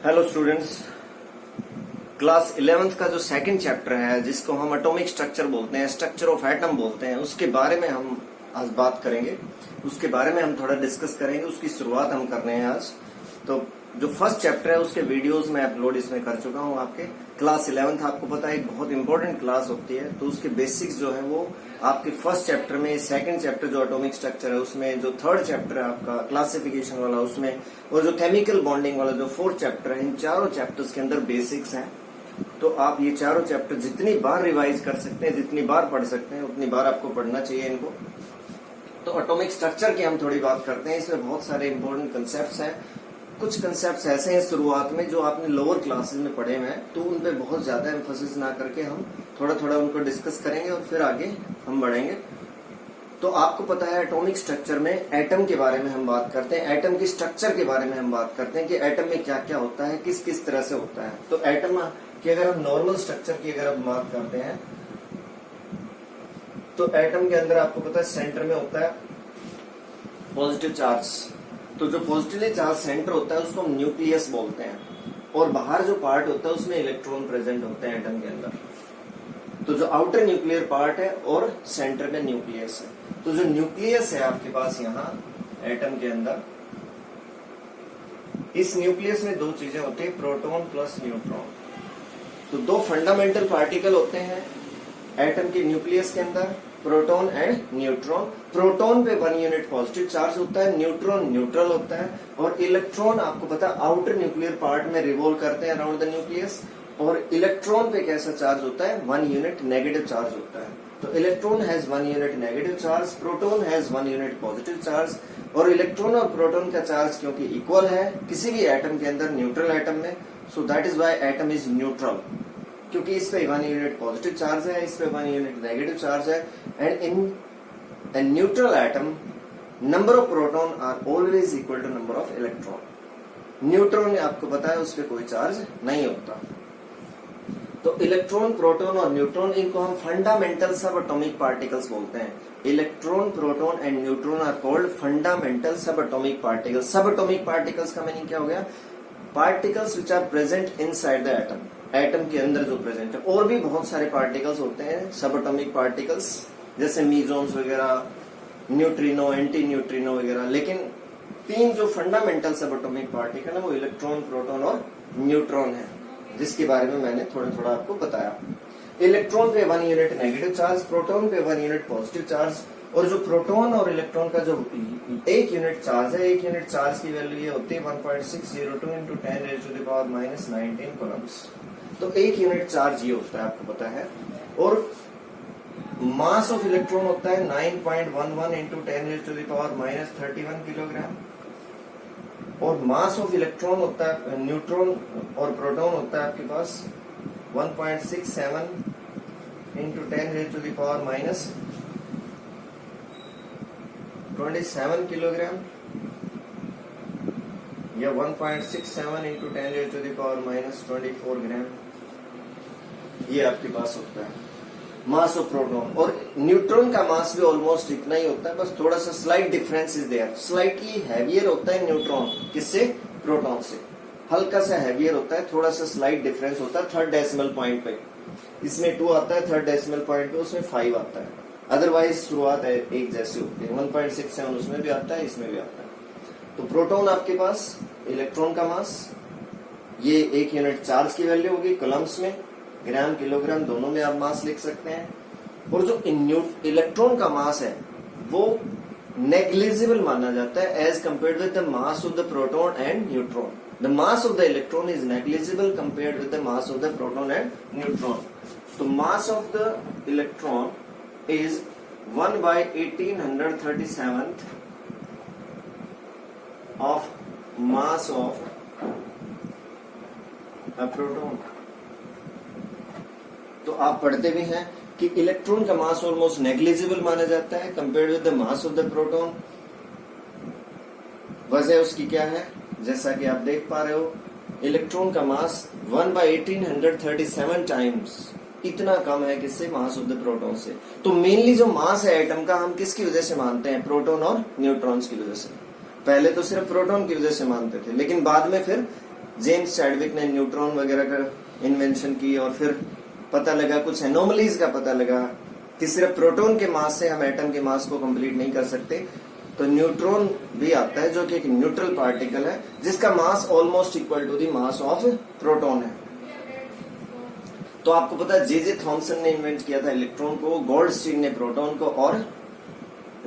Hello students, class 11th का जो second chapter है जिसको हम एटॉमिक स्ट्रक्चर बोलते हैं, स्ट्रक्चर ऑफ एटम बोलते हैं, उसके बारे में हम आज बात करेंगे। उसके बारे में हम थोड़ा डिस्कस करेंगे। उसकी शुरुआत हम कर रहे हैं आज। तो जो फर्स्ट चैप्टर है उसके वीडियोस मैं अपलोड इसमें कर चुका हूँ। आपके क्लास 11th आपको पता है एक बहुत इंपॉर्टेंट क्लास होती है, तो उसके बेसिक्स जो है वो आपके फर्स्ट चैप्टर में, सेकंड चैप्टर जो एटॉमिक स्ट्रक्चर है उसमें, जो थर्ड चैप्टर है आपका क्लासिफिकेशन वाला उसमें, और जो केमिकल बॉन्डिंग वाला जो फोर्थ चैप्टर है, इन चारों चैप्टर्स के अंदर बेसिक्स हैं। तो आप ये चारों चैप्टर जितनी बार रिवाइज कर सकते हैं, जितनी बार पढ़ सकते हैं, उतनी बार आपको पढ़ना चाहिए इनको। तो एटॉमिक स्ट्रक्चर की हम थोड़ी बात करते हैं। इसमें बहुत सारे इंपॉर्टेंट कंसेप्ट हैं। कुछ कंसेप्ट्स ऐसे हैं शुरुआत में जो आपने लोअर क्लासेस में पढ़े हुए हैं, तो उन पे बहुत ज्यादा एम्फोसिस ना करके हम थोड़ा थोड़ा उनको डिस्कस करेंगे और फिर आगे हम बढ़ेंगे। तो आपको पता है एटॉमिक स्ट्रक्चर में एटम के बारे में हम बात करते हैं, एटम की स्ट्रक्चर के बारे में हम बात करते हैं कि एटम में क्या क्या होता है, किस किस तरह से होता है। तो एटम की अगर हम नॉर्मल स्ट्रक्चर की अगर हम बात करते हैं तो एटम के अंदर आपको पता है सेंटर में होता है पॉजिटिव चार्ज। तो जो पॉजिटिवली चार्ज सेंटर होता है उसको हम न्यूक्लियस बोलते हैं, और बाहर जो पार्ट होता है उसमें इलेक्ट्रॉन प्रेजेंट होते हैं एटम के अंदर। तो जो आउटर न्यूक्लियर पार्ट है और सेंटर में न्यूक्लियस है। तो जो न्यूक्लियस है आपके पास यहाँ एटम के अंदर, इस न्यूक्लियस में दो चीजें होती है, प्रोटॉन प्लस न्यूट्रॉन। तो दो फंडामेंटल पार्टिकल होते हैं एटम के न्यूक्लियस के अंदर, प्रोटॉन एंड न्यूट्रॉन। प्रोटॉन पे 1 यूनिट पॉजिटिव चार्ज होता है, न्यूट्रॉन न्यूट्रल होता है, और इलेक्ट्रॉन आपको पता है आउटर न्यूक्लियर पार्ट में रिवॉल्व करते हैं अराउंड द न्यूक्लियस। और इलेक्ट्रॉन पे कैसा चार्ज होता है, 1 यूनिट नेगेटिव चार्ज होता है। तो electron has 1 unit negative charge, proton has 1 unit positive charge. और इलेक्ट्रॉन और प्रोटॉन का चार्ज क्योंकि इक्वल है किसी भी एटम के अंदर, न्यूट्रल एटम में, so that is why atom is neutral, क्योंकि इस पे 1 यूनिट पॉजिटिव चार्ज है, इस पे 1 यूनिट नेगेटिव चार्ज है। And in a neutral atom number of proton are always equal to number of electron। Neutron आपको पता है उस पे कोई चार्ज नहीं होता। तो इलेक्ट्रॉन, प्रोटॉन और न्यूट्रॉन, इनको हम फंडामेंटल सब एटॉमिक पार्टिकल्स बोलते हैं। Electron, proton and neutron are called fundamental subatomic particles. Subatomic particles का मीनिंग क्या हो गया, particles which are present inside the atom, atom के अंदर जो प्रेजेंट है। और भी बहुत सारे पार्टिकल्स होते हैं सब एटॉमिक पार्टिकल्स, जैसे मीजॉन्स वगैरह, न्यूट्रिनो, एंटी न्यूट्रिनो वगैरह। लेकिन 3 जो फंडामेंटल सब एटॉमिक पार्टिकल है वो इलेक्ट्रॉन, प्रोटॉन और न्यूट्रॉन है, जिसके बारे में मैंने थोड़ा थोड़ा आपको बताया। इलेक्ट्रॉन पे 1 यूनिट नेगेटिव चार्ज, प्रोटॉन पे 1 यूनिट पॉजिटिव चार्ज। और जो प्रोटॉन और इलेक्ट्रॉन का जो 1 यूनिट चार्ज है, 1 यूनिट चार्ज की वैल्यू ये होती है 1.602 into 10⁻⁻19 कूलम्स। तो 1 यूनिट चार्ज ये होता है, आपको पता है। और मास ऑफ इलेक्ट्रॉन होता है 9.11 into 10⁻31 किलोग्राम। और मास ऑफ इलेक्ट्रॉन होता है, न्यूट्रॉन और प्रोटॉन होता है आपके पास 1.67 into 10⁻27 किलोग्राम, या 1.67 into 10⁻24 ग्राम, ये आपके पास होता है मास ऑफ प्रोटॉन। और न्यूट्रॉन का मास भी ऑलमोस्ट इतना ही होता है, बस थोड़ा सा slight difference is there. Slightly heavier होता है न्यूट्रॉन, किससे, प्रोटॉन से। हल्का सा हैवियर होता है, थोड़ा सा स्लाइट डिफरेंस होता है 3rd डेसिमल पॉइंट पे। इसमें 2 आता है 3rd डेसिमल पॉइंट पे, उसमें 5 आता है। अदरवाइज शुरुआत है एक जैसी होती है, 1.67 उसमें भी आता है, इसमें भी आता है। तो प्रोटॉन आपके पास, इलेक्ट्रॉन का मास, ये 1 यूनिट चार्ज की वैल्यू होगी कूलम्स में, ग्राम, किलोग्राम दोनों में आप मास लिख सकते हैं। और जो इलेक्ट्रॉन का मास है वो नेग्लिजिबल माना जाता है as compared with the mass of the proton and neutron. The mass of the electron is negligible compared with the mass of the proton and neutron. तो mass of the electron is 1/1837 of mass of a proton. तो आप पढ़ते भी हैं कि electron का मास almost negligible माना जाता है compared with the mass of the proton. वजह उसकी क्या है, जैसा कि आप देख पा रहे हो, इलेक्ट्रॉन का मास 1/1837 टाइम्स इतना कम है किससे, मास ऑफ द प्रोटॉन से। तो मेनली जो मास है एटम का हम किसकी वजह से मानते हैं, प्रोटॉन और न्यूट्रॉन्स की वजह से। पहले तो सिर्फ प्रोटॉन की वजह से मानते थे, लेकिन बाद में फिर जेम्स चैडविक ने न्यूट्रॉन वगैरह का इन्वेंशन की और फिर पता लगा कुछ एनोमलीज का पता लगा कि सिर्फ प्रोटॉन के मास से हम एटम के मास को कंप्लीट नहीं कर सकते, तो न्यूट्रॉन भी आता है जो कि एक न्यूट्रल पार्टिकल है जिसका mass almost equal to the mass of proton है। तो आपको पता है जे थॉमसन ने इन्वेंट किया था इलेक्ट्रॉन को, गोल्डस्टीन ने प्रोटॉन को और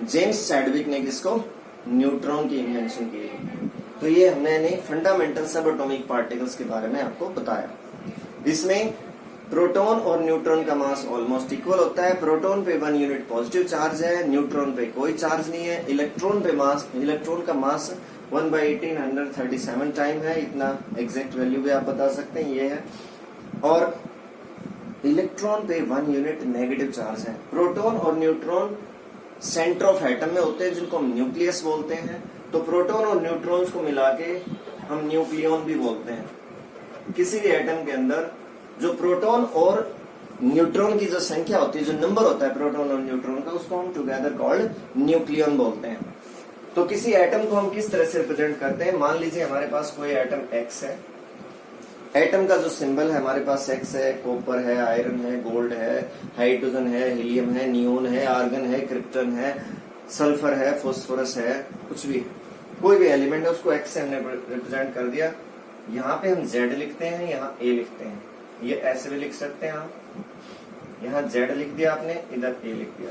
जेम्स चैडविक ने किसको, न्यूट्रॉन की इन्वेंशन की। तो ये हमने फंडामेंटल सब एटॉमिक पार्टिकल्स के बारे में आपको बताया। इसमें प्रोटॉन और न्यूट्रॉन का मास ऑलमोस्ट इक्वल होता है। प्रोटॉन पे 1 यूनिट पॉजिटिव चार्ज है, न्यूट्रॉन पे कोई चार्ज नहीं है। इलेक्ट्रॉन का मास 1/1837 टाइम है, इतना एग्जैक्ट वैल्यू भी आप बता सकते हैं, ये है। और इलेक्ट्रॉन पे 1 यूनिट नेगेटिव चार्ज है। प्रोटॉन और न्यूट्रॉन सेंटर ऑफ एटम में होते हैं जिनको हम न्यूक्लियस बोलते हैं। तो प्रोटॉन और न्यूट्रॉन्स को मिला के हम न्यूक्लियन भी बोलते हैं। किसी भी एटम के अंदर जो प्रोटॉन और न्यूट्रॉन की जो संख्या होती है, जो नंबर होता है प्रोटॉन और न्यूट्रॉन का, उसको हम टुगेदर कॉल्ड न्यूक्लियन बोलते हैं। तो किसी एटम को हम किस तरह से रिप्रेजेंट करते हैं, मान लीजिए हमारे पास कोई एटम एक्स है। एटम का जो सिंबल है हमारे पास एक्स है, कॉपर है, आयरन है, गोल्ड है, हाइड्रोजन है, हीलियम है, नियोन है, आर्गन है, क्रिप्टन है, सल्फर है, फास्फोरस है, कुछ भी कोई भी एलिमेंट है उसको एक्स से हमने रिप्रेजेंट कर दिया। यहाँ पे हम जेड लिखते हैं, यहाँ ए लिखते हैं, ये ऐसे भी लिख सकते हैं आप। यहाँ जेड लिख दिया आपने, इधर ए लिख दिया।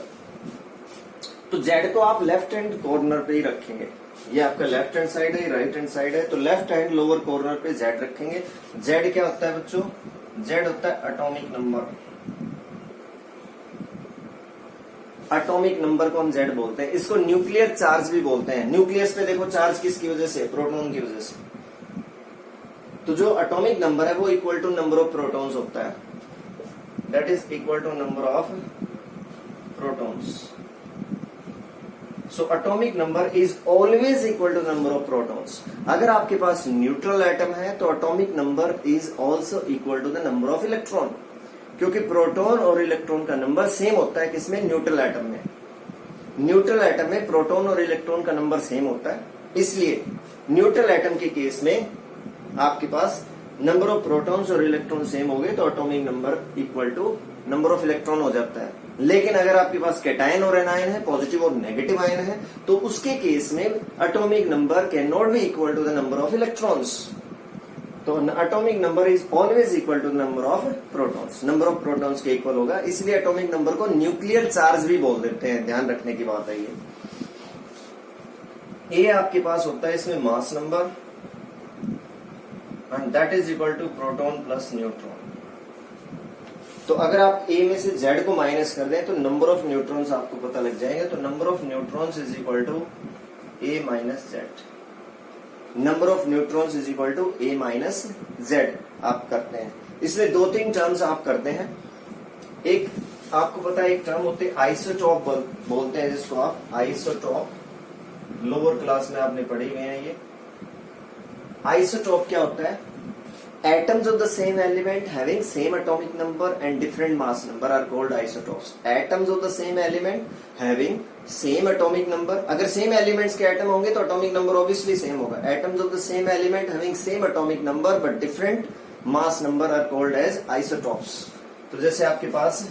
तो जेड को आप लेफ्ट हैंड कॉर्नर पे ही रखेंगे। ये आपका लेफ्ट हैंड साइड है, राइट हैंड साइड है, तो लेफ्ट हैंड लोअर कॉर्नर पे जेड रखेंगे। जेड क्या होता है बच्चों, जेड होता है एटॉमिक नंबर। एटॉमिक नंबर को हम जेड बोलते हैं। इसको न्यूक्लियर चार्ज भी बोलते हैं। न्यूक्लियस पे देखो चार्ज किसकी वजह से, प्रोटॉन की वजह से। तो जो एटॉमिक नंबर है वो equal to number of protons होता है, that is equal to number of protons. So atomic number is always equal to number of protons. अगर आपके पास न्यूट्रल एटम है तो atomic number is also equal to the number of electron, क्योंकि proton और electron का number same होता है किसमें, न्यूट्रल एटम में। न्यूट्रल एटम में प्रोटॉन और इलेक्ट्रॉन का नंबर सेम होता है, इसलिए न्यूट्रल एटम के केस में आपके पास नंबर ऑफ प्रोटॉन्स और इलेक्ट्रॉन सेम हो गए तो atomic number equal to number of electron हो जाता है। लेकिन अगर आपके पास कैटायन और एनायन है, पॉजिटिव और नेगेटिव आयन है, तो उसके केस में atomic number can not be equal to the number of electrons. तो atomic number is always equal to number of protons. Number of protons के इक्वल होगा, इसलिए एटॉमिक नंबर को न्यूक्लियर चार्ज भी बोल देते हैं। ध्यान रखने की बात है ये। ए आपके पास होता है इसमें mass number, and that is equal to proton plus neutron. तो अगर आप ए में से जेड को माइनस कर दें तो नंबर ऑफ न्यूट्रॉन्स आपको पता लग जाएगा। तो number of neutrons is equal to A minus Z. Number of neutrons is equal to A minus Z आप करते हैं। इसलिए 2-3 टर्म्स आप करते हैं। एक आपको पता है, एक टर्म होते हैं आइसोटॉप बोलते हैं, जिसको आप आइसोटॉप लोअर क्लास में आपने पढ़े हुए हैं। ये आइसोटॉप क्या होता है, atoms of the same element having same atomic number and different mass number are called isotopes. Atoms of the same element having same atomic number, अगर same elements के atom होंगे तो atomic number obviously same होगा। Atoms of the same element having same atomic number but different mass number are called as isotopes. तो जैसे आपके पास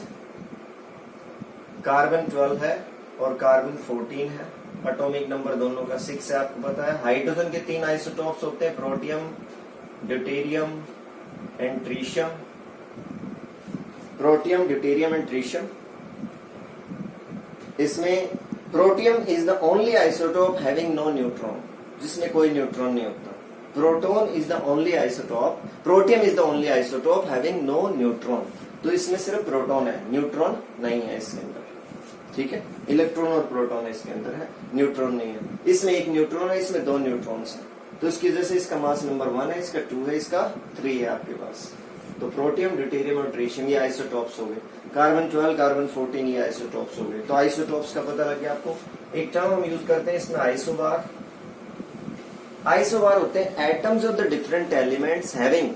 carbon 12 है और कार्बन 14 है, एटॉमिक नंबर दोनों का 6 है, आपको पता है। हाइड्रोजन के 3 आइसोटॉप्स होते हैं, protium, deuterium and tritium. Protium, deuterium and tritium. इसमें protium is the only isotope having no neutron, जिसमें कोई न्यूट्रॉन नहीं होता। Proton is the only isotope, protium is the only isotope having no neutron. तो इसमें सिर्फ प्रोटॉन है, neutron नहीं है इसके अंदर, ठीक है। इलेक्ट्रॉन और प्रोटॉन इसके अंदर है, न्यूट्रॉन नहीं है। इसमें एक न्यूट्रॉन है, इसमें 2 न्यूट्रॉन्स हैं, तो इसकी वजह से इसका मास नंबर 1 है, इसका 2 है, इसका 3 है आपके पास। तो प्रोटियम, ड्यूटेरियम और ट्रीशियम ये आइसोटॉप्स हो गए। कार्बन 12, कार्बन 14 ये आइसोटॉप्स हो गए। तो आइसोटॉप्स का पता लग गया आपको। एक टर्म हम यूज करते हैं इसमें आइसोबार। आइसोबार होते हैं atoms of the different elements having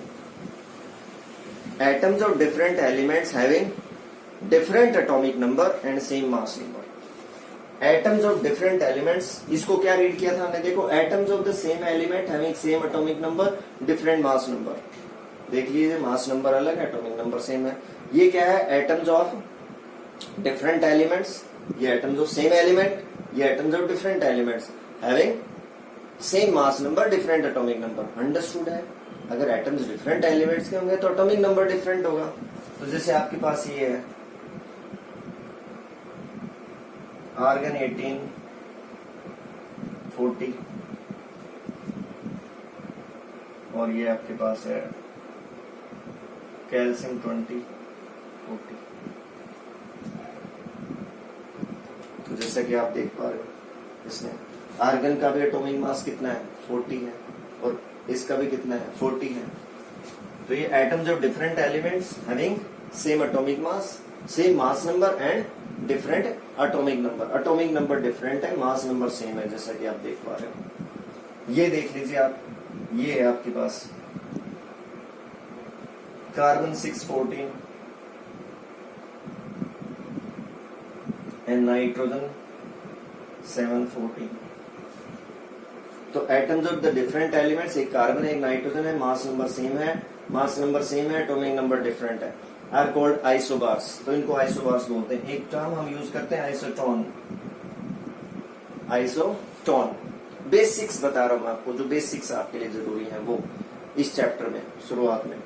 different atomic number and same mass number. Atoms of different elements, इसको क्या रीड किया था हमने, देखो atoms of the same element having same atomic number different mass number, देख लीजिए मास नंबर अलग है, एटॉमिक नंबर सेम है। ये क्या है, एटम्स ऑफ डिफरेंट एलिमेंट्स, ये एटम्स ऑफ सेम एलिमेंट, ये atoms of different elements having same mass number different atomic number. Understood है, अगर एटम्स डिफरेंट एलिमेंट्स के होंगे तो एटॉमिक नंबर डिफरेंट होगा। तो जैसे आपके पास ये है आर्गन 18 40 और ये आपके पास है कैल्शियम 20 40। तो जैसा कि आप देख पा रहे हो, इसमें आर्गन का भी एटॉमिक मास कितना है 40 है और इसका भी कितना है 40 है। तो ये atoms of different elements having same atomic mass, same mass number and different atomic number. Atomic number different है, मास नंबर सेम है, जैसा कि आप देख पा रहे हो। ये देख लीजिए आप, ये है आपके पास कार्बन 614 एंड नाइट्रोजन 714। तो atoms of the different elements, एक कार्बन है एक नाइट्रोजन है, मास नंबर सेम है, मास नंबर सेम है, एटॉमिक नंबर डिफरेंट है, आर कॉल्ड आइसोबार्स। तो इनको आइसोबार्स बोलते हैं। एक टर्म हम यूज करते हैं आइसोटोन। आइसोटोन बेसिक्स बता रहा हूं मैं आपको, जो बेसिक्स आपके लिए जरूरी है वो इस चैप्टर में शुरुआत में।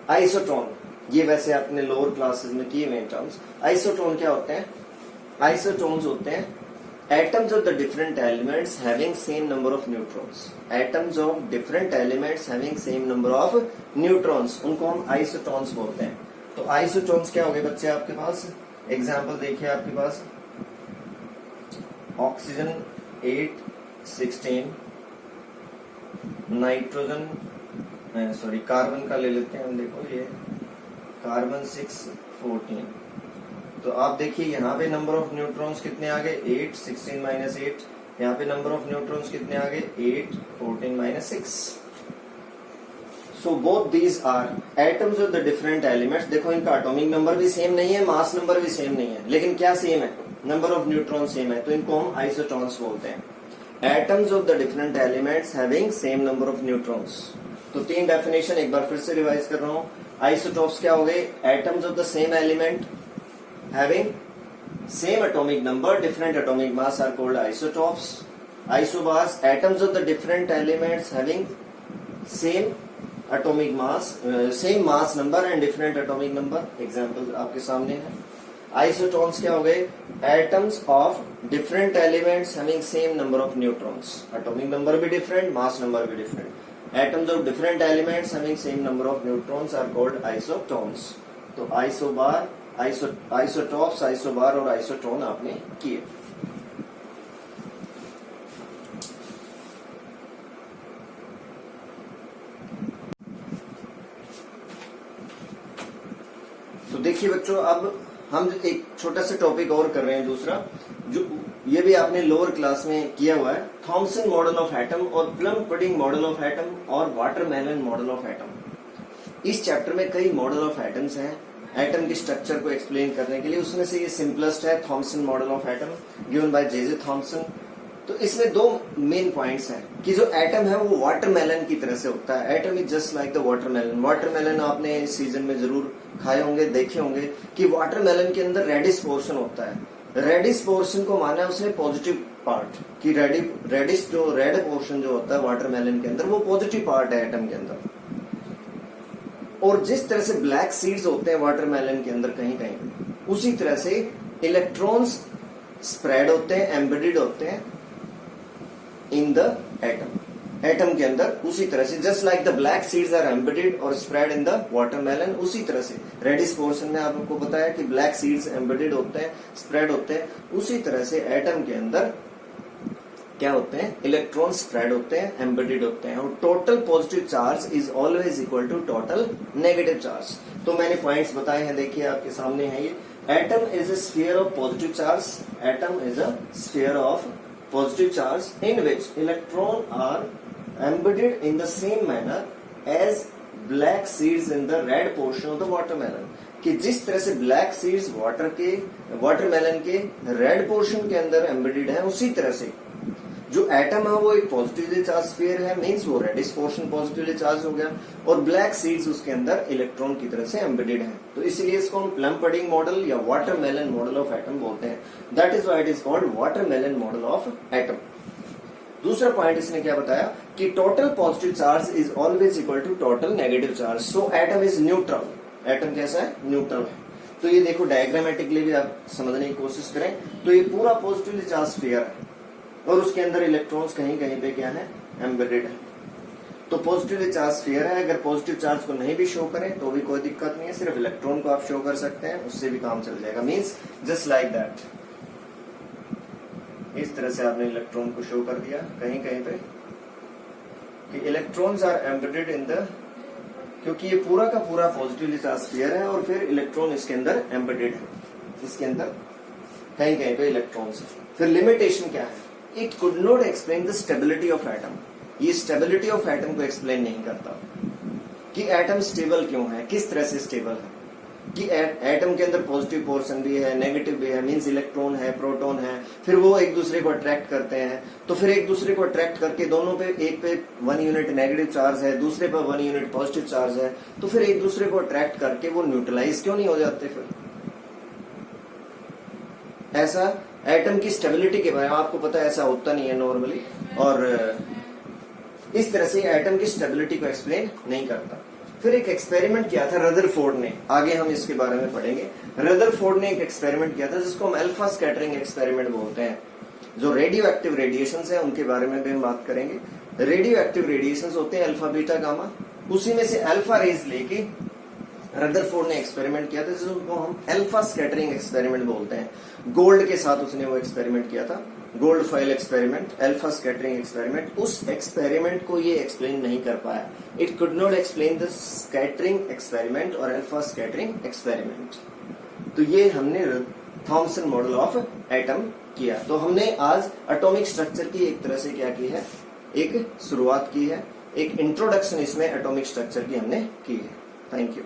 आइसोटोन, ये वैसे आपने लोअर क्लासेस में किए हुए टर्म्स। आइसोटोन क्या होते हैं, आइसोटोन्स होते हैं atoms of the different elements having same number of neutrons, atoms of different elements having same number of neutrons, उनको हम आइसोटोन्स बोलते हैं। तो आइसोटोन्स क्या हो गए बच्चे आपके पास, एग्जांपल देखिए आपके पास ऑक्सीजन 816, नाइट्रोजन सॉरी कार्बन का ले लेते हैं हम, देखो ये कार्बन 614। तो आप देखिए यहाँ पे नंबर ऑफ न्यूट्रॉन्स कितने आ गए 8 16 माइनस 8, यहाँ पे नंबर ऑफ न्यूट्रॉन्स कितने आ गए 8 14 minus 6। So both these are atoms of the different elements. देखो इनका एटॉमिक नंबर भी सेम नहीं है, मास नंबर भी सेम नहीं है, लेकिन क्या सेम है, नंबर ऑफ न्यूट्रॉन सेम है, तो इनको हम आइसोटोन्स बोलते हैं। Atoms of the different elements having same number of neutrons. तो तीन डेफिनेशन एक बार फिर से रिवाइज कर रहा हूं। आइसोटोप्स क्या हो गए, atoms of the same element having same atomic number different atomic mass are called isotopes. Isobars, atoms of the different elements having same atomic mass, same mass number and different atomic number, example आपके सामने है। Isotones क्या हो गए, atoms of different elements having same number of neutrons, atomic number भी different, mass number भी different, atoms of different elements having same number of neutrons are called isotones। तो isobar, isotopes, isobar और isotone आपने किए। तो देखिए बच्चों, अब हम एक छोटा सा टॉपिक और कर रहे हैं दूसरा, जो ये भी आपने लोअर क्लास में किया हुआ है, थॉमसन मॉडल ऑफ एटम और plum pudding model of atom और वाटरमेलन मॉडल ऑफ एटम। इस चैप्टर में कई मॉडल ऑफ एटम्स हैं एटम के स्ट्रक्चर को एक्सप्लेन करने के लिए। उसमें से ये सिंपलेस्ट है, Thompson model of atom given by J Thomson. तो इसमें दो मेन पॉइंट्स हैं कि जो एटम है वो वाटरमेलन की तरह से होता है। Atom is just like the watermelon. Watermelon आपने इस सीजन में जरूर खाए होंगे, देखे होंगे कि वाटरमेलन के अंदर रेडिश पोर्शन होता है। रेडिश पोर्शन को माना है उसने पॉजिटिव पार्ट, कि रेडिश जो रेड पोर्शन जो होता है वाटरमेलन के अंदर वो पॉजिटिव पार्ट है एटम के अंदर। और जिस तरह से ब्लैक सीड्स होते हैं वाटरमेलन के अंदर कहीं कहीं, उसी तरह से इलेक्ट्रॉन्स स्प्रेड होते हैं, एम्बेडेड होते हैं इन द एटम, एटम के अंदर। उसी तरह से just like the black seeds are embedded और स्प्रेड इन द वाटरमेलन, उसी तरह से रेडिश पोर्शन में आपको बताया कि ब्लैक सीड्स एम्बेडेड होते हैं, स्प्रेड होते हैं, उसी तरह से एटम के अंदर क्या होते हैं, इलेक्ट्रॉन स्प्रेड होते हैं, एम्बेडेड होते हैं। और total positive charge is always equal to total negative charge. तो मैंने पॉइंट्स बताए हैं, देखिए आपके सामने है ये। Atom is a sphere of positive charge, atom is a sphere of positive charge in which electron are embedded in the same manner as black seeds in the red portion of the watermelon. कि जिस तरह से black seeds watermelon के red portion के अंदर embedded है, उसी तरह से जो एटम है वो एक पॉजिटिवली चार्ज स्फीयर है, मींस वो रेडिश पोर्शन पॉजिटिवली चार्ज हो गया, और ब्लैक सीड्स उसके अंदर इलेक्ट्रॉन की तरह से एम्बेडेड है। तो इसलिए इसको हम प्लम पडिंग मॉडल या वाटरमेलन मॉडल ऑफ एटम बोलते हैं। That is why it is called watermelon model of atom. दूसरा पॉइंट इसने क्या बताया कि total positive charge is always equal to total negative charge, so atom is neutral. Atom कैसा है? न्यूट्रल है। तो ये देखो डायग्रामेटिकली भी आप समझने की कोशिश करें तो ये पूरा पॉजिटिवली चार्ज स्फीयर है और उसके अंदर इलेक्ट्रॉन्स कहीं कहीं पे क्या है? एम्बेडेड है। तो पॉजिटिवली चार्ज स्फीयर है। अगर पॉजिटिव चार्ज को नहीं भी शो करें तो भी कोई दिक्कत नहीं है, सिर्फ इलेक्ट्रॉन को आप शो कर सकते हैं, उससे भी काम चल जाएगा। मींस जस्ट लाइक दैट, इस तरह से आपने इलेक्ट्रॉन को शो कर दिया कहीं कहीं पे कि electrons are embedded in the, क्योंकि ये पूरा का पूरा पॉजिटिवली चार्ज स्फीयर है और फिर इलेक्ट्रॉन इसके अंदर एम्बेडेड है, इसके अंदर कहीं कहीं पे इलेक्ट्रॉन्स है। फिर लिमिटेशन क्या है? It could not explain the stability of atom. ये स्टेबिलिटी ऑफ एटम को एक्सप्लेन नहीं करता कि एटम स्टेबल क्यों है, किस तरह से स्टेबल है, कि एटम के अंदर पॉजिटिव पोर्शन भी है, नेगेटिव भी है, मींस इलेक्ट्रॉन है, प्रोटॉन है, फिर वो एक दूसरे को अट्रैक्ट करते हैं, तो फिर एक दूसरे को अट्रैक्ट करके दोनों पे, एक पे 1 यूनिट नेगेटिव चार्ज है, दूसरे पे 1 यूनिट पॉजिटिव चार्ज है, तो फिर एक दूसरे को अट्रैक्ट करके वो न्यूट्रलाइज क्यों नहीं हो जाते? फिर ऐसा एटम की स्टेबिलिटी के बारे में आपको पता है ऐसा होता नहीं है नॉर्मली, और इस तरह से एटम की स्टेबिलिटी को एक्सप्लेन नहीं करता। फिर एक एक्सपेरिमेंट किया था रदरफोर्ड ने, आगे हम इसके बारे में पढ़ेंगे। रदरफोर्ड ने एक एक्सपेरिमेंट किया था जिसको हम अल्फा स्कैटरिंग एक्सपेरिमेंट बोलते हैं। जो रेडियो एक्टिव रेडिएशंस है उनके बारे में भी हम बात करेंगे। रेडियो एक्टिव रेडिएशंस होते हैं अल्फा बीटा गामा, उसी में से अल्फा रेज लेके रदरफोर्ड ने एक्सपेरिमेंट किया था जिसको हम अल्फा स्कैटरिंग एक्सपेरिमेंट बोलते हैं। गोल्ड के साथ उसने वो एक्सपेरिमेंट किया था, gold foil experiment, alpha scattering experiment. उस एक्सपेरिमेंट को ये एक्सप्लेन नहीं कर पाया। It could not explain the scattering experiment और अल्फा स्कैटरिंग एक्सपेरिमेंट। तो ये हमने थॉमसन मॉडल ऑफ एटम किया। तो हमने आज एटॉमिक स्ट्रक्चर की एक तरह से क्या की है? एक शुरुआत की है, एक इंट्रोडक्शन इसमें एटॉमिक स्ट्रक्चर की हमने की है। Thank you.